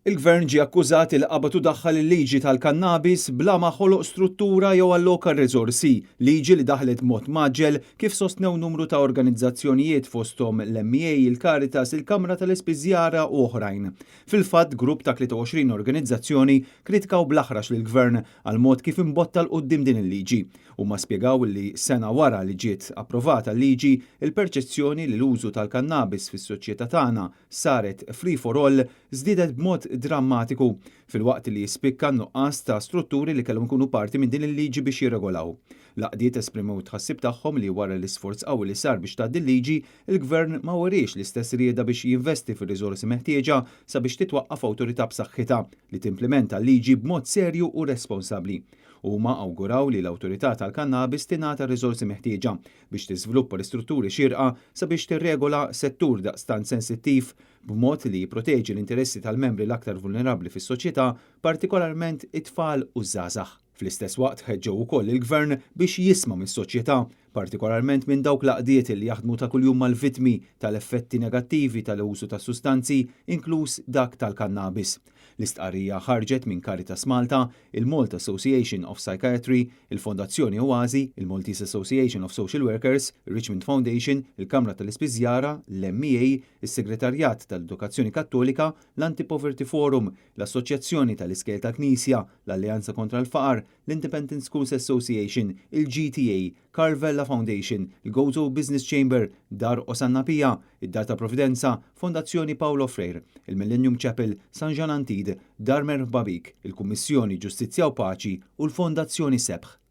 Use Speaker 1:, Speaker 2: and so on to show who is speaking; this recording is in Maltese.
Speaker 1: Il-Gvern ġie akkużat li qabad daħħal il-liġi tal-kannabis bla ma ħoloq struttura jew alloka riżorsi, liġi li daħlet mod maġġel kif sostnew numru ta' organizzazzjonijiet fosthom l-MEA, il-Caritas, il-Kamra tal-Ispiżjara u oħrajn. Fil-fatt, grupp ta' 23 organizzazzjoni kritikaw bl-aħrax lill-Gvern għal mod kif imbotta l qudiem din il-liġi. Huma spjegaw li sena wara li ġiet approvata l-liġi, il-perċezzjoni li l-użu tal-kannabis fis-soċjetà tagħna saret free for all żdiedet b'mod drammatiku fil-waqt li jispikka nuqqas ta' strutturi li kellhom ikunu parti minn din il-liġi biex jirregolaw. L-qdiet esprimew tħassib tagħhom li wara l-isforz qawwi li sar biex tgħaddi l-liġi, il-Gvern ma weriex l-istess rieda biex jinvesti fir-riżorsi meħtieġa sabiex titwaqqaf awtorità b'saħħitha li timplementa l-liġi b'mod serju u responsabbli. Huma awguraw li l-awtorità tal-kannabis tingħata r-riżorsi meħtieġa biex tiżviluppa l-istrutturi xierqa sabiex tirregola settur daqstant sensittiv b'mod li jipproteġi l-interessi tal-membri l-aktar vulnerabbli fis-soċjetà, partikolarment it-tfal u żgħażagħ. Fl-istess waqt ħeġġew ukoll il-Gvern biex jisma' mis-soċjetà, partikolarment minn dawk l-għaqdiet li jaħdmu ta' kuljum mal-vittmi tal-effetti negattivi tal-użu ta' sustanzi, inkluż dak tal-kannabis. L-istqarrija ħarġet minn Caritas Malta, il-Malta Association of Psychiatry, il-Fondazzjoni Oasi, il-Maltese Association of Social Workers, il-Richmond Foundation, il-Kamra tal-Ispiżjara, l-MEA, is-Segretarjat tal-Edukazzjoni Kattolika, l-Anti-Poverty Forum, l-Assoċjazzjoni tal-Iskel tal-Knisja, l-Alleanza kontra l-Faqar, l-Independent Schools Association, il-GTA, Carvella Foundation, il-Gozo Business Chamber, Dar Osanna Pija, id-Dar ta' Providenza, Fondazzjoni Paulo Freire, il-Millennium Chapel, San Jan Antid, Dar Mer Babik, il-Kummissjoni Ġustizzja u Paċi u l-Fondazzjoni Sebħ.